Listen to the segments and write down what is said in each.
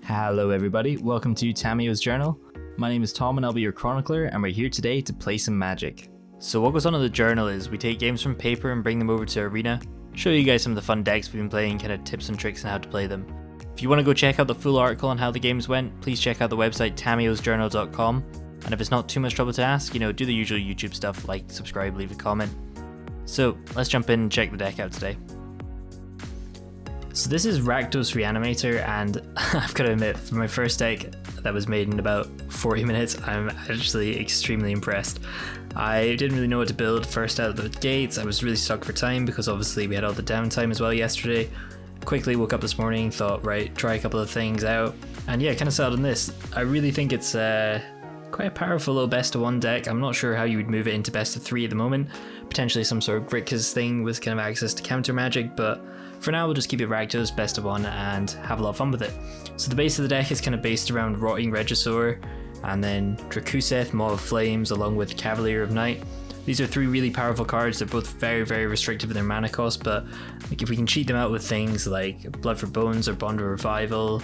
Hello everybody, welcome to Tamiyo's journal. My name is Tom and I'll be your chronicler, and we're here today to play some Magic. So what goes on in the journal is we take games from paper and bring them over to Arena, show you guys some of the fun decks we've been playing, kind of tips and tricks on how to play them. If you want to go check out the full article on how the games went, please check out the website tamiyosjournal.com, and if it's not too much trouble to ask, do the usual YouTube stuff like subscribe, leave a comment. So let's jump in and check the deck out today. So this is Rakdos Reanimator, and I've got to admit, for my first deck that was made in about 40 minutes, I'm actually extremely impressed. I didn't really know what to build first out of the gates. I was really stuck for time because obviously we had all the downtime as well yesterday. Quickly woke up this morning, thought, right, try a couple of things out, and yeah, kind of settled on this. I really think it's quite a powerful little best of one deck. I'm not sure how you would move it into best of three at the moment. Potentially some sort of Grixis thing with kind of access to counter magic, but for now we'll just keep it Rakdos best of one and have a lot of fun with it. So the base of the deck is kind of based around Rotting Regisaur and then Reclusive, Maw of Flames, along with Cavalier of Night. These are three really powerful cards. They're both very, very restrictive in their mana cost, but like if we can cheat them out with things like Blood for Bones or Bond of Revival,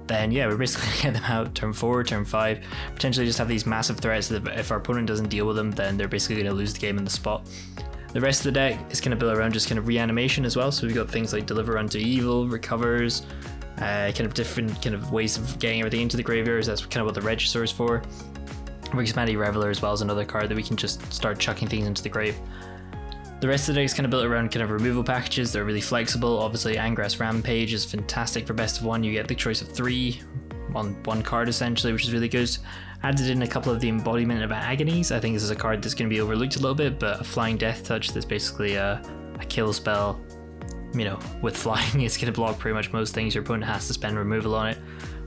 then yeah, we're basically gonna get them out turn 4, turn 5, potentially just have these massive threats that if our opponent doesn't deal with them, then they're basically gonna lose the game in the spot. The rest of the deck is kind of built around just kind of reanimation as well, so we've got things like Deliver Unto Evil, Recovers, kind of different kind of ways of getting everything into the graveyards. That's kind of what the Regisaur is for. Rigsmati Reveler as well as another card that we can just start chucking things into the grave. The rest of the deck is kind of built around kind of removal packages. They're really flexible. Obviously Angrass Rampage is fantastic for best of one. You get the choice of 3 on one card essentially, which is really good. Added in a couple of the Embodiment of Agonies. I think this is a card that's going to be overlooked a little bit, but a Flying Death Touch that's basically a kill spell, with flying. It's going to block pretty much most things. Your opponent has to spend removal on it,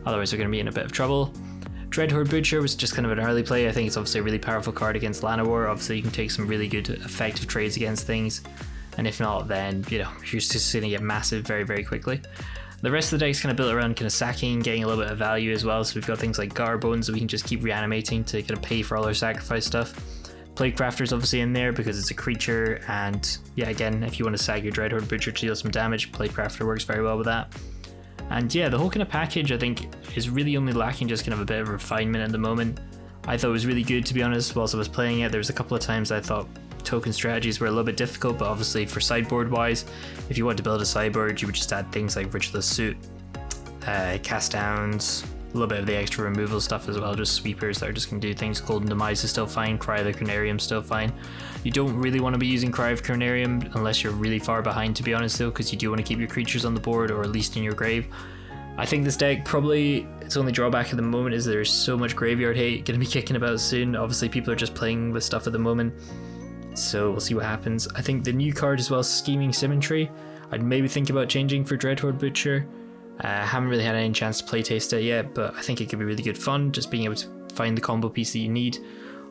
otherwise they're going to be in a bit of trouble. Dreadhorde Butcher was just kind of an early play. I think it's obviously a really powerful card against Llanowar. Obviously you can take some really good effective trades against things, and if not, then you're just going to get massive very, very quickly. The rest of the deck is kind of built around kind of sacking, getting a little bit of value as well. So we've got things like Garbones that we can just keep reanimating to kind of pay for all our sacrifice stuff. Plaguecrafter's obviously in there because it's a creature, and yeah, again, if you want to sack your Dreadhorde Butcher to deal some damage, Plaguecrafter works very well with that. And yeah, the whole kind of package I think is really only lacking just kind of a bit of refinement at the moment. I thought it was really good, to be honest. Whilst I was playing it, there was a couple of times I thought token strategies were a little bit difficult, but obviously for sideboard wise, if you want to build a sideboard, you would just add things like Ritualist Suit, cast downs, a little bit of the extra removal stuff as well, just sweepers that are just going to do things. Golden Demise is still fine, Cry of the Crenarium still fine. You don't really want to be using Cry of Crenarium unless you're really far behind, to be honest though, because you do want to keep your creatures on the board or at least in your grave. I think this deck probably, its only drawback at the moment is there's so much graveyard hate going to be kicking about soon. Obviously people are just playing with stuff at the moment, so we'll see what happens. I think the new card as well, Scheming Symmetry, I'd maybe think about changing for Dreadhorde Butcher. Haven't really had any chance to playtest it yet, but I think it could be really good fun, just being able to find the combo piece that you need.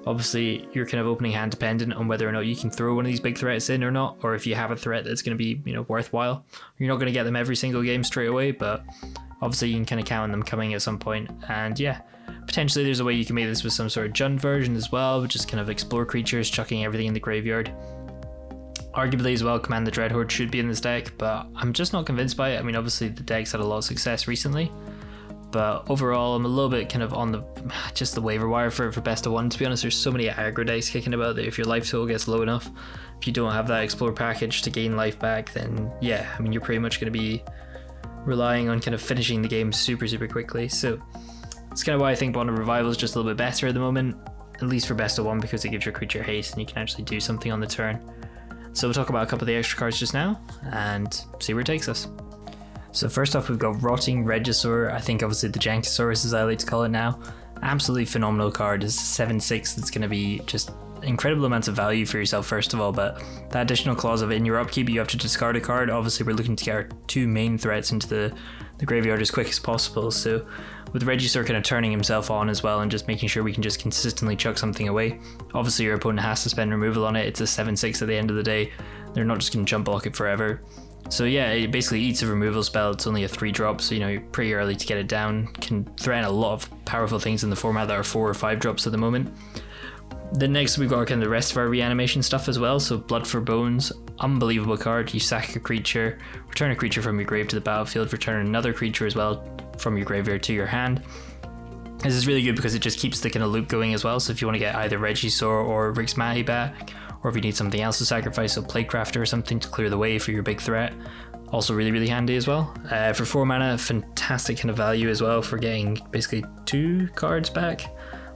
Obviously you're kind of opening hand dependent on whether or not you can throw one of these big threats in or not, or if you have a threat that's going to be worthwhile. You're not going to get them every single game straight away, but obviously you can kind of count on them coming at some point. And yeah, potentially there's a way you can make this with some sort of Jund version as well, which is kind of explore creatures, chucking everything in the graveyard. Arguably as well, Command the Dreadhorde should be in this deck, but I'm just not convinced by it. I mean, obviously the deck's had a lot of success recently, but overall I'm a little bit kind of on the waiver wire for best of one, to be honest. There's so many aggro decks kicking about that if your life total gets low enough, if you don't have that explore package to gain life back, then yeah, I mean, you're pretty much going to be relying on kind of finishing the game super quickly. So it's kind of why I think Bond of Revival is just a little bit better at the moment, at least for best of one, because it gives your creature haste and you can actually do something on the turn. So we'll talk about a couple of the extra cards just now and see where it takes us. So first off, we've got Rotting Regisaur. I think obviously the Jankosaurus, as I like to call it now. Absolutely phenomenal card. It's 7/6 that's going to be just incredible amounts of value for yourself first of all, but that additional clause of in your upkeep you have to discard a card. Obviously we're looking to get our two main threats into the graveyard as quick as possible, so with Regisaur kind of turning himself on as well and just making sure we can just consistently chuck something away. Obviously your opponent has to spend removal on it. It's a 7/6 at the end of the day. They're not just going to jump block it forever. So yeah, it basically eats a removal spell. It's only a 3-drop, so you're pretty early to get it down. Can threaten a lot of powerful things in the format that are 4 or 5 drops at the moment. Then next we've got kind of the rest of our reanimation stuff as well. So Blood for Bones, unbelievable card. You sack a creature, return a creature from your grave to the battlefield, return another creature as well from your graveyard to your hand. This is really good because it just keeps the kind of loop going as well. So if you want to get either Regisaur or Rixmati back, or if you need something else to sacrifice, so Platecrafter or something to clear the way for your big threat, also really, really handy as well. For 4 mana, fantastic kind of value as well for getting basically 2 cards back.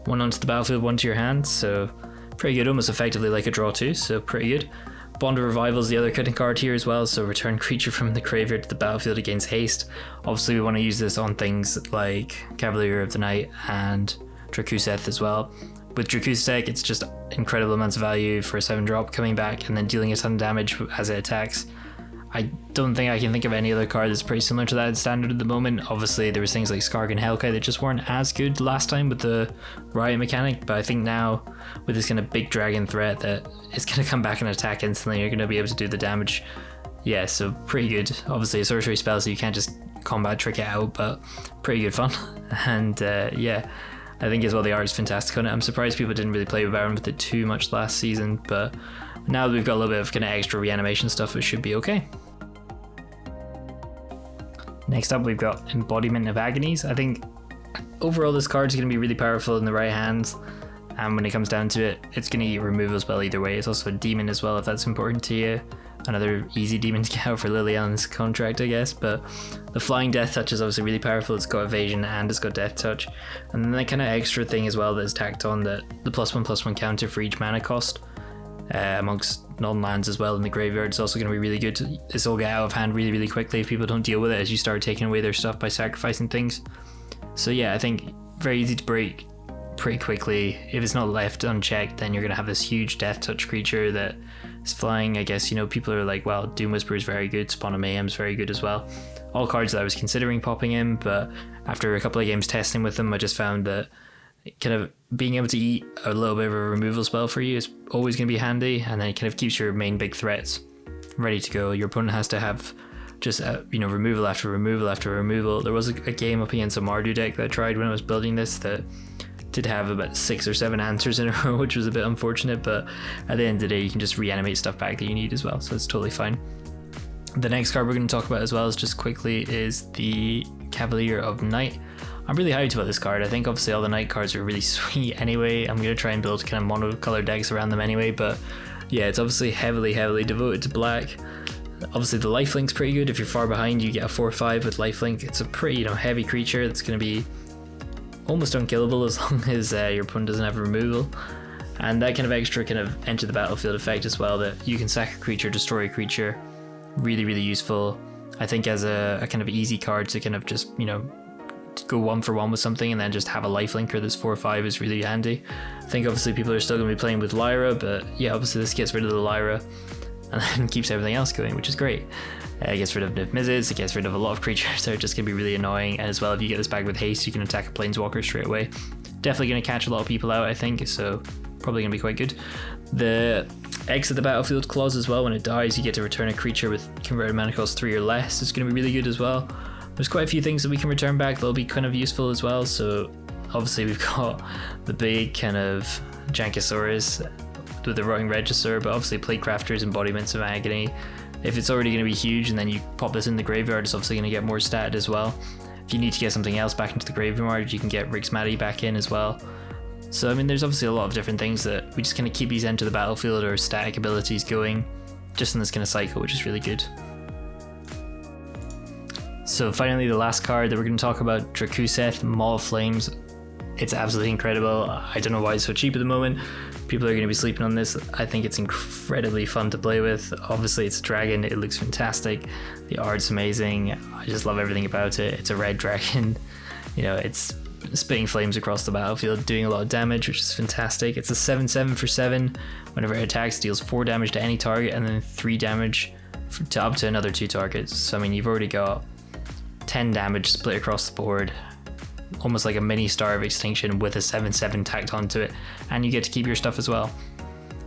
1 onto the battlefield, 1 to your hand, so pretty good, almost effectively like a draw 2, so pretty good. Bond of Revival is the other cutting card here as well, so return creature from the graveyard to the battlefield against haste. Obviously we want to use this on things like Cavalier of the Night and Reclusive as well. With Reclusive, it's just incredible amounts of value for a 7-drop coming back and then dealing a ton of damage as it attacks. I don't think I can think of any other card that's pretty similar to that in Standard at the moment. Obviously there was things like Skarg and Hellkite that just weren't as good last time with the Riot mechanic, but I think now with this kind of big dragon threat that it's going to come back and attack instantly, you're going to be able to do the damage. Yeah, so pretty good. Obviously a sorcery spell, so you can't just combat trick it out, but pretty good fun. And yeah, I think as well the art is fantastic on it. I'm surprised people didn't really play around with it too much last season, but now that we've got a little bit of kind of extra reanimation stuff, it should be okay. Next up, we've got Embodiment of Agonies. I think overall this card is going to be really powerful in the right hands, and when it comes down to it, it's going to get removal spell either way. It's also a demon as well if that's important to you. Another easy demon to get out for Liliana's contract, I guess, but the Flying Death Touch is obviously really powerful. It's got evasion and it's got Death Touch, and then that kind of extra thing as well that is tacked on, that the +1/+1 counter for each mana cost amongst non-lands as well in the graveyard is also going to be really good. This will get out of hand really, really quickly if people don't deal with it as you start taking away their stuff by sacrificing things. So yeah, I think very easy to break pretty quickly. If it's not left unchecked, then you're going to have this huge Death Touch creature that is flying. I guess, you know, people are like, well, Doom Whisperer is very good, Spawn of Mayhem is very good as well. All cards that I was considering popping in, but after a couple of games testing with them, I just found that kind of being able to eat a little bit of a removal spell for you is always going to be handy, and then it kind of keeps your main big threats ready to go. Your opponent has to have just you know, removal after removal after removal. There was a game up against a Mardu deck that I tried when I was building this that did have about 6 or 7 answers in a row, which was a bit unfortunate, but at the end of the day you can just reanimate stuff back that you need as well, so it's totally fine. The next card we're going to talk about as well is just quickly is the Cavalier of Night. I'm really hyped about this card. I think obviously all the night cards are really sweet anyway. I'm going to try and build kind of monocolored decks around them anyway, but yeah, it's obviously heavily devoted to black. Obviously the lifelink's pretty good. If you're far behind, you get a 4/5 with lifelink. It's a pretty, you know, heavy creature that's going to be almost unkillable as long as your opponent doesn't have removal. And that kind of extra kind of enter the battlefield effect as well, that you can sack a creature, destroy a creature. Really, really useful. I think as a kind of easy card to kind of just, you know, go 1-for-1 with something and then just have a lifelinker that's 4/5 is really handy. I think obviously people are still going to be playing with Lyra, but yeah, obviously this gets rid of the Lyra and then keeps everything else going, which is great. It gets rid of Niv-Mizzets, it gets rid of a lot of creatures that are just going to be really annoying, and as well if you get this back with haste you can attack a planeswalker straight away. Definitely going to catch a lot of people out, I think, so probably going to be quite good. The exit the battlefield clause as well, when it dies you get to return a creature with converted mana cost 3 or less. It's going to be really good as well. There's quite a few things that we can return back that'll be kind of useful as well. So obviously we've got the big kind of Jankosaurus with the Rotting Regisaur, but obviously Platecrafters, Embodiments of Agony. If it's already going to be huge and then you pop this in the graveyard, it's obviously going to get more stat as well. If you need to get something else back into the graveyard, you can get Rixmati back in as well. So I mean, there's obviously a lot of different things that we just kind of keep these into the battlefield or static abilities going just in this kind of cycle, which is really good. So finally, the last card that we're going to talk about, Reclusive, Maw of Flames. It's absolutely incredible. I don't know why it's so cheap at the moment. People are going to be sleeping on this. I think it's incredibly fun to play with. Obviously it's a dragon, it looks fantastic. The art's amazing. I just love everything about it. It's a red dragon. You know, it's spitting flames across the battlefield, doing a lot of damage, which is fantastic. It's a 7/7 for 7. Whenever it attacks, deals 4 damage to any target and then 3 damage to up to another 2 targets. So I mean, you've already got 10 damage split across the board, almost like a mini Star of Extinction with a 7/7 tacked onto it, and you get to keep your stuff as well.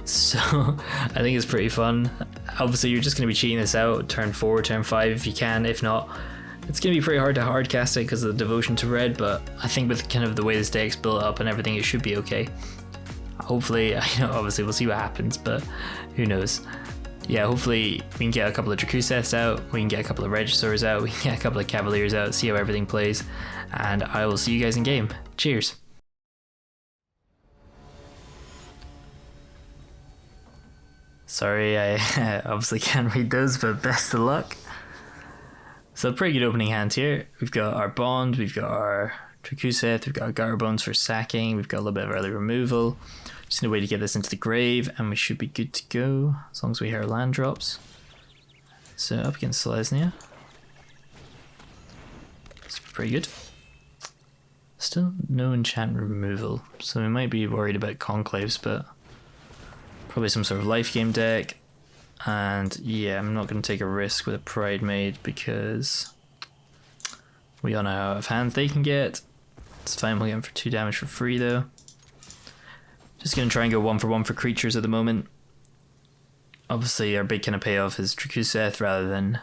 So I think it's pretty fun. Obviously you're just going to be cheating this out turn 4, turn 5 if you can. If not, it's going to be pretty hard to hard cast it because of the devotion to red, but I think with kind of the way this deck's built up and everything, it should be okay. Hopefully, you know, obviously we'll see what happens, but who knows. yeah, hopefully we can get a couple of Reclusives out, we can get a couple of Registors out, we can get a couple of Cavaliers out, see how everything plays, and I will see you guys in game. Cheers. Sorry, I obviously can't read those, but best of luck. So pretty good opening hand here. We've got our Bond, we've got our Reclusive, we've got our Garbones for sacking, we've got a little bit of early removal. Just need a way to get this into the grave, and we should be good to go, as long as we hear our land drops. So up against Selesnya. It's pretty good. Still no enchant removal, so we might be worried about Conclaves, but probably some sort of life game deck. And yeah, I'm not going to take a risk with a Pride Maid because we all know how out of hand they can get. It's fine, we'll get them for 2 damage for free though. Just going to try and go 1-for-1 for creatures at the moment. Obviously our big kind of payoff is Reclusive rather than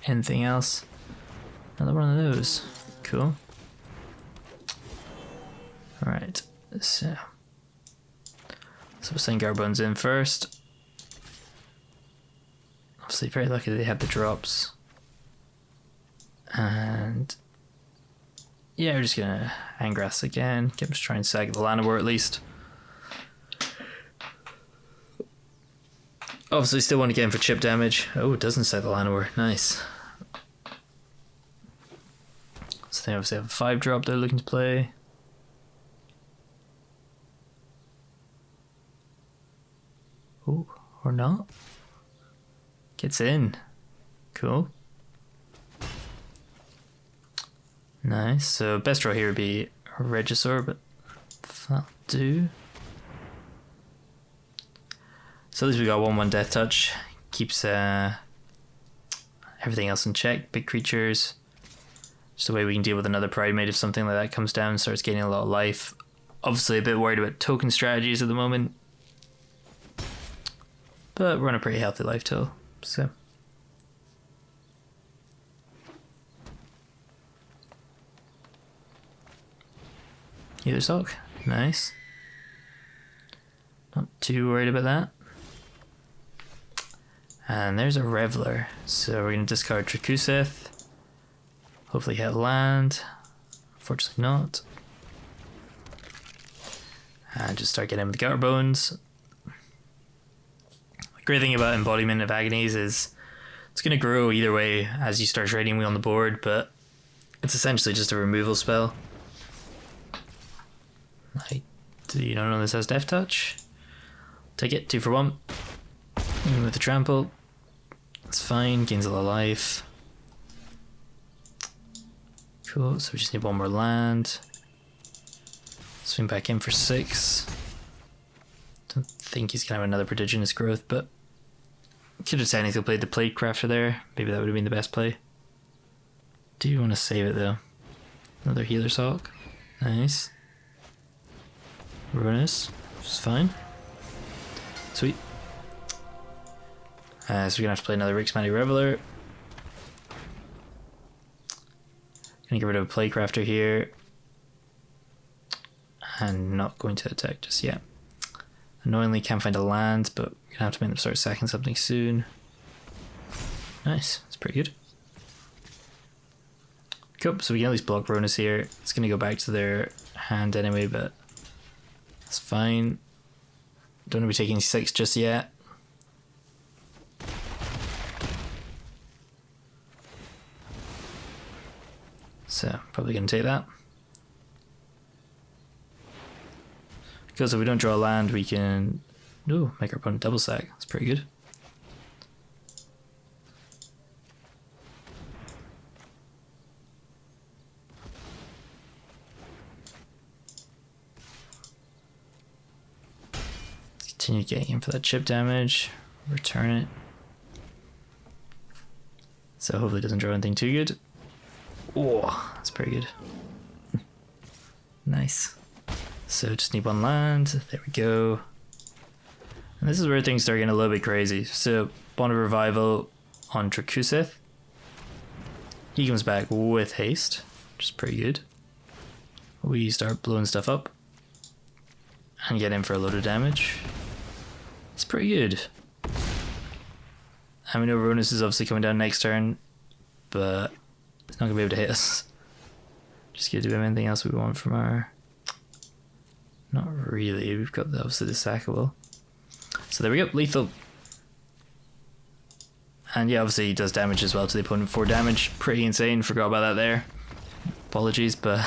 anything else. Another one of those. Cool. Alright, so we're saying Garbones in first. Obviously very lucky that they had the drops. And yeah, we're just gonna Angrass again. Get them to try and sack the Llanowar at least. Obviously still want to get him for chip damage. Oh, it doesn't sack the Llanowar. Nice. So they obviously have a 5-drop they're looking to play. Oh, or not. Gets in. Cool. Nice. So best draw here would be a Regisaur, but that'll do. So at least we got 1/1 Death Touch. Keeps everything else in check. Big creatures. Just a way we can deal with another Pride Maid if something like that comes down and starts gaining a lot of life. Obviously a bit worried about token strategies at the moment. But we're on a pretty healthy life total. So Healer Sock, nice. Not too worried about that. And there's a Reveler. So we're going to discard Reclusive. Hopefully hit land. Unfortunately not. And just start getting with Garbones. The great thing about Embodiment of Agonies is it's going to grow either way as you start trading on the board, but it's essentially just a removal spell. You don't know this has Death Touch? Take it, 2-for-1. Even with the trample. It's fine, gains a lot of life. Cool, so we just need 1 more land. Swing back in for 6. Don't think he's gonna have another Prodigious Growth, but could have technically played the Plate Crafter there. Maybe that would have been the best play. Do you want to save it though? Another Healer Sock. Nice. Ruinous, which is fine. Sweet. So we're gonna have to play another Rixmani Reveler. Gonna get rid of a Playcrafter here. And not going to attack just yet. Annoyingly can't find a land, but we're gonna have to make them start sacking something soon. Nice, that's pretty good. Cool, so we can at least block Ronus here. It's gonna go back to their hand anyway, but that's fine. Don't want to be taking 6 just yet. So probably gonna take that. Because if we don't draw a land, we can make our opponent double sack. That's pretty good. Continue getting in for that chip damage. Return it. So hopefully it doesn't draw anything too good. Oh, that's pretty good. Nice. So just need 1 land. There we go. And this is where things start getting a little bit crazy. So Bond of Revival on Reclusive. He comes back with haste, which is pretty good. We start blowing stuff up and get in for a load of damage. It's pretty good. And we know Ronus is obviously coming down next turn, but it's not going to be able to hit us. Just gonna do anything else we want from our... Not really, we've got obviously the sackable. So there we go, lethal. And yeah, obviously he does damage as well to the opponent. 4 damage, pretty insane, forgot about that there. Apologies, but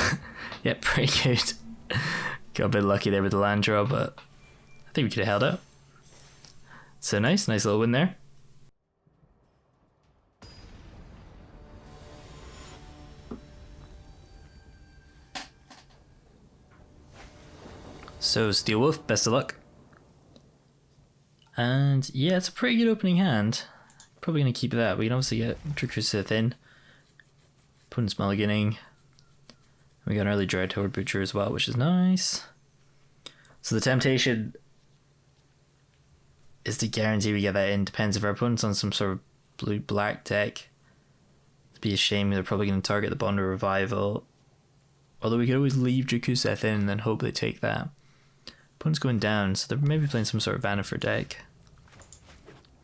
yeah, pretty good. Got a bit lucky there with the land draw, but I think we could have held out. So nice little win there. So Steel Wolf, best of luck. And yeah, it's a pretty good opening hand. Probably going to keep that. We can obviously get Reclusive in. Opponent's mulliganing. We got an early Dreadhorde Butcher as well, which is nice. So the temptation is to guarantee we get that in. Depends if our opponent's on some sort of blue-black deck. It'd be a shame, they're probably going to target the Bond of Revival. Although we could always leave Reclusive in and then hope they take that. Opponent's going down, so they're maybe playing some sort of Vanifer deck.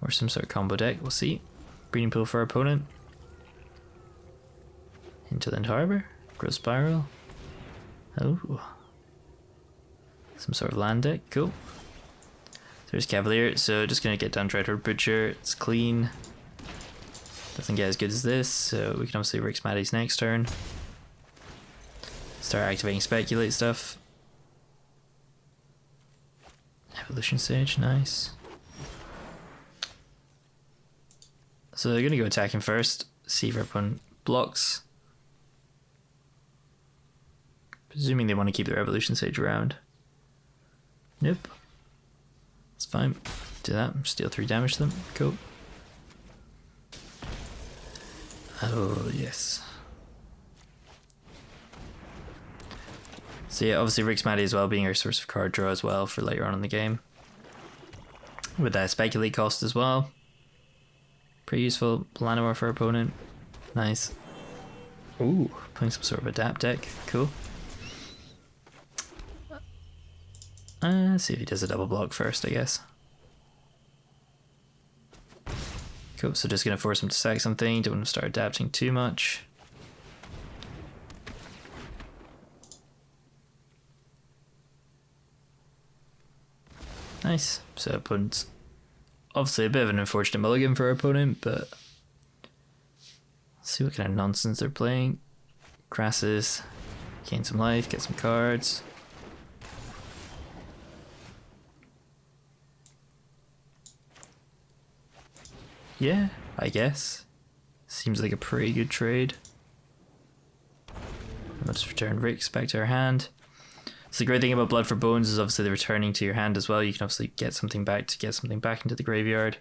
Or some sort of combo deck, we'll see. Breeding Pool for our opponent. Hinterland Harbor. Growth Spiral. Oh. Some sort of land deck, cool. There's Cavalier, so just gonna get down Dreadhorde Butcher. It's clean. Doesn't get as good as this, so we can obviously Rix Maddie's next turn. Start activating Speculate stuff. Evolution Sage, nice. So they're gonna go attacking first, see if our opponent blocks. Presuming they want to keep their Evolution Sage around. Nope. It's fine. Do that, steal 3 damage to them, cool. Oh, yes. So yeah, obviously Rix Maddie as well being our source of card draw as well for later on in the game. With that Speculate cost as well. Pretty useful. Llanowar for our opponent. Nice. Ooh, playing some sort of adapt deck. Cool. See if he does a double block first, I guess. Cool, so just gonna force him to sack something. Don't want to start adapting too much. Nice. So opponent's obviously a bit of an unfortunate mulligan for our opponent, but let's see what kind of nonsense they're playing. Crassus, gain some life, get some cards. Yeah, I guess. Seems like a pretty good trade. I'll just return Rix back to our hand. So the great thing about Blood for Bones is obviously the returning to your hand as well. You can obviously get something back to get something back into the graveyard.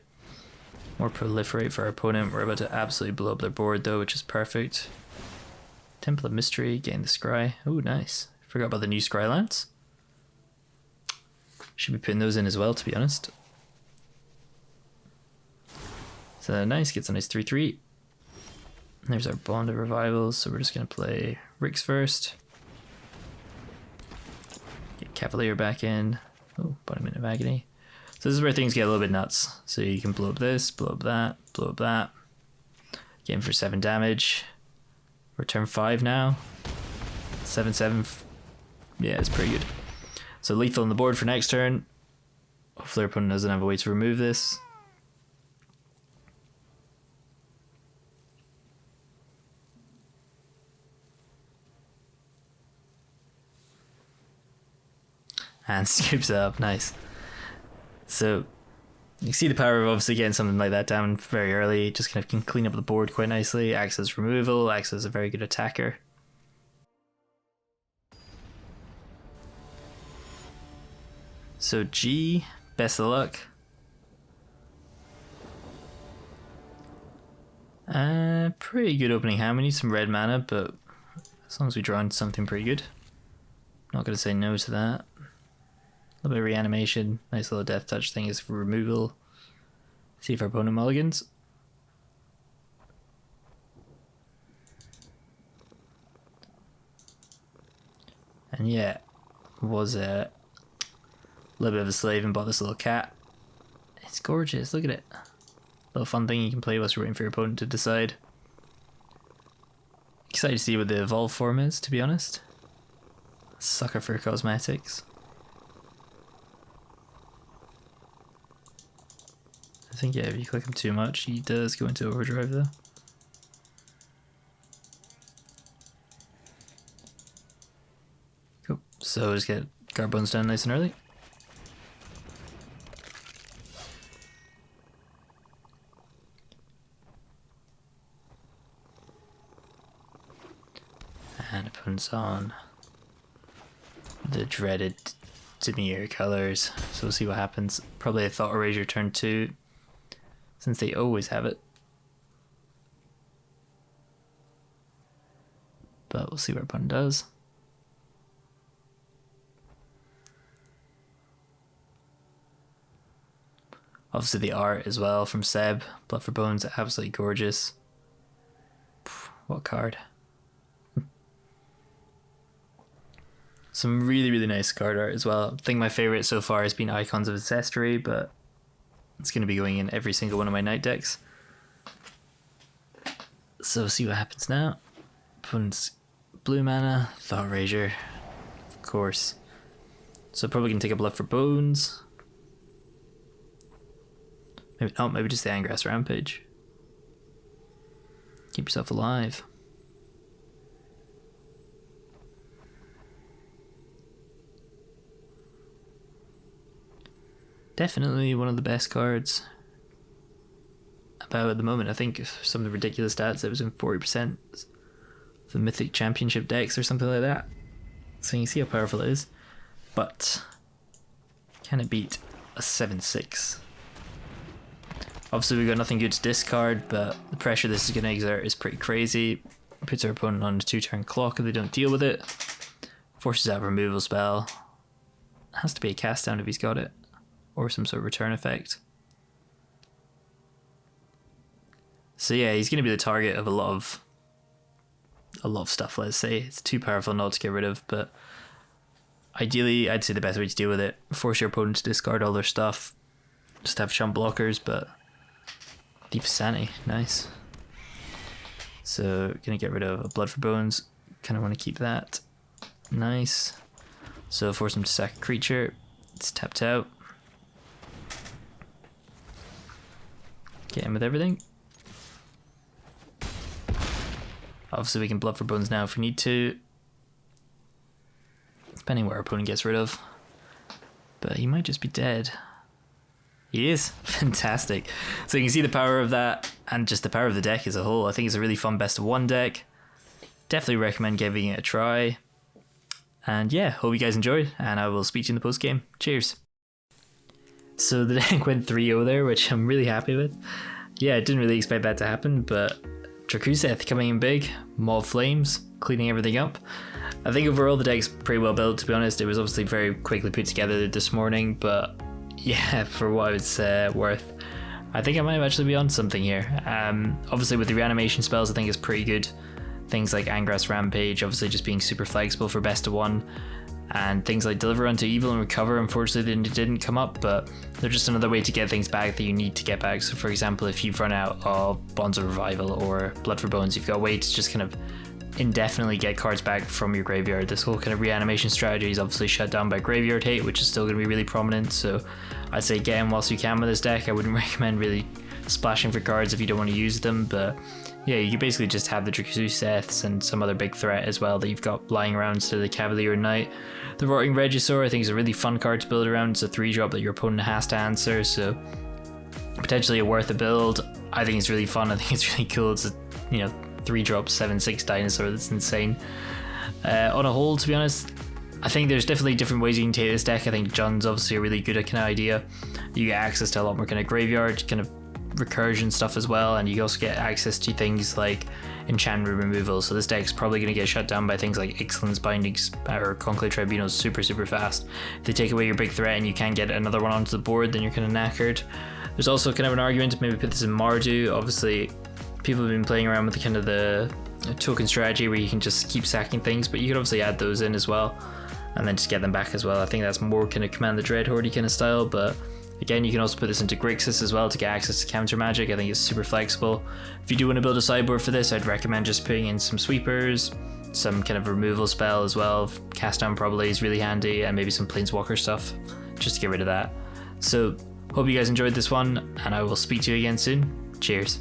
More proliferate for our opponent. We're about to absolutely blow up their board though, which is perfect. Temple of Mystery, gain the Scry. Oh, nice. Forgot about the new Scry lands. Should be putting those in as well, to be honest. So nice, gets a nice 3/3. There's our Bond of Revival, so we're just going to play Rix first. Get Cavalier back in. Oh, bottom of Agony. So this is where things get a little bit nuts. So you can blow up this, blow up that, blow up that. Get him for 7 damage. We're turn 5 now. 7/7. Yeah, it's pretty good. So lethal on the board for next turn. Hopefully our opponent doesn't have a way to remove this. And scoops it up, nice. So you see the power of obviously getting something like that down very early. Just kind of can clean up the board quite nicely. Acts as removal, acts as a very good attacker. So G, best of luck. Pretty good opening hand. We need some red mana, but as long as we draw into something pretty good. Not gonna say no to that. A little bit of reanimation. Nice little death touch thing is for removal. See if our opponent mulligans. And yeah, was a little bit of a slave and bought this little cat. It's gorgeous, look at it. little fun thing you can play whilst you're waiting for your opponent to decide. Excited to see what the evolve form is, to be honest. Sucker for cosmetics. I think, yeah, if you click him too much, he does go into overdrive though. Cool. So just get guard bones down nice and early. And opponent's on the dreaded Tamiyo colors. So we'll see what happens. Probably a Thought Erasure turn 2, since they always have it. But we'll see what opponent does. Obviously the art as well from Seb, Blood for Bones, absolutely gorgeous. What card. Some really, really nice card art as well. I think my favourite so far has been Icons of Ancestry, but it's going to be going in every single one of my night decks. So see what happens now. Opponent's blue mana, Thought Erasure, of course. So probably going to take a Blood for Bones. Maybe not, maybe just the Angrass Rampage. Keep yourself alive. Definitely one of the best cards about at the moment. I think some of the ridiculous stats, it was in 40% of the Mythic Championship decks or something like that. So you can see how powerful it is. But can it beat a 7/6? Obviously we've got nothing good to discard, but the pressure this is going to exert is pretty crazy. It puts our opponent on a 2-turn clock if they don't deal with it. Forces out a removal spell. It has to be a cast down if he's got it. Or some sort of return effect. So yeah, he's going to be the target of a lot of stuff, let's say. It's too powerful not to get rid of, but ideally I'd say the best way to deal with it, force your opponent to discard all their stuff, just have chump blockers, but Deep Sanity, nice. So going to get rid of a Blood for Bones, kind of want to keep that, nice. So force him to sack a creature, it's tapped out. Get in with everything. Obviously we can Blood for Bones now if we need to, depending what our opponent gets rid of. But he might just be dead. He is. Fantastic. So you can see the power of that and just the power of the deck as a whole. I think it's a really fun best of one deck. Definitely recommend giving it a try. And yeah, hope you guys enjoyed, and I will speak to you in the post game. Cheers. So the deck went 3-0 there, which I'm really happy with. Yeah, I didn't really expect that to happen, but Reclusive coming in big, Mob Flames, cleaning everything up. I think overall the deck's pretty well built, to be honest. It was obviously very quickly put together this morning, but yeah, for what it's worth, I think I might actually be on something here. Obviously with the reanimation spells, I think it's pretty good. Things like Angrass Rampage, obviously just being super flexible for best of one. And things like Deliver Unto Evil and Recover, unfortunately they didn't come up, but they're just another way to get things back that you need to get back. So for example, if you've run out of Bonds of Revival or Blood for Bones, you've got a way to just kind of indefinitely get cards back from your graveyard. This whole kind of reanimation strategy is obviously shut down by Graveyard Hate, which is still going to be really prominent, so I'd say get in whilst you can with this deck. I wouldn't recommend really splashing for cards if you don't want to use them, but yeah, you basically just have the Reclusive and some other big threat as well that you've got lying around, so the Cavalier Knight. The Rotting Regisaur I think is a really fun card to build around. It's a 3-drop that your opponent has to answer, so potentially a worth a build. I think it's really fun, I think it's really cool. It's a 3-drop 7/6 dinosaur, that's insane. On a whole, to be honest, I think there's definitely different ways you can take this deck. I think John's obviously a really good kind of idea. You get access to a lot more kind of graveyard, kind of recursion stuff as well, and you also get access to things like enchantment removal, so this deck's probably going to get shut down by things like Ixalan's Bindings or Conclave Tribunals super fast. If they take away your big threat and you can't get another one onto the board, then you're kind of knackered. There's also kind of an argument to maybe put this in Mardu. Obviously people have been playing around with kind of the token strategy where you can just keep sacking things, but you could obviously add those in as well and then just get them back as well. I think that's more kind of Command the Dreadhorde kind of style, but Again, you can also put this into Grixis as well to get access to counter magic. I think it's super flexible. If you do want to build a sideboard for this, I'd recommend just putting in some sweepers, some kind of removal spell as well. Cast down probably is really handy, and maybe some planeswalker stuff just to get rid of that. So hope you guys enjoyed this one, and I will speak to you again soon. Cheers.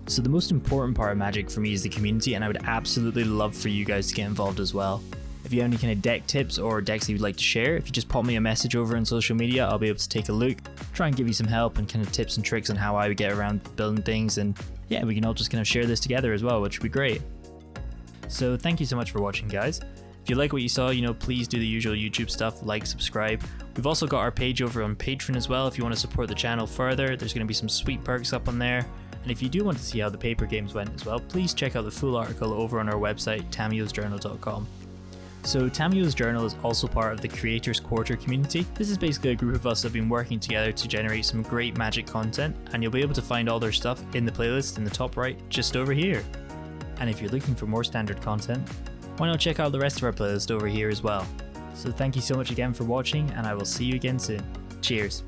So the most important part of Magic for me is the community, and I would absolutely love for you guys to get involved as well. If you have any kind of deck tips or decks that you'd like to share, if you just pop me a message over on social media, I'll be able to take a look, try and give you some help and kind of tips and tricks on how I would get around building things, and yeah, we can all just kind of share this together as well, which would be great. So thank you so much for watching, guys. If you like what you saw, please do the usual YouTube stuff, like, subscribe. We've also got our page over on Patreon as well if you want to support the channel further. There's going to be some sweet perks up on there. And if you do want to see how the paper games went as well, please check out the full article over on our website, tamiyosjournal.com. So Tamiyo's Journal is also part of the Creators Quarter community. This is basically a group of us that have been working together to generate some great Magic content, and you'll be able to find all their stuff in the playlist in the top right, just over here. And if you're looking for more standard content, why not check out the rest of our playlist over here as well. So thank you so much again for watching, and I will see you again soon. Cheers.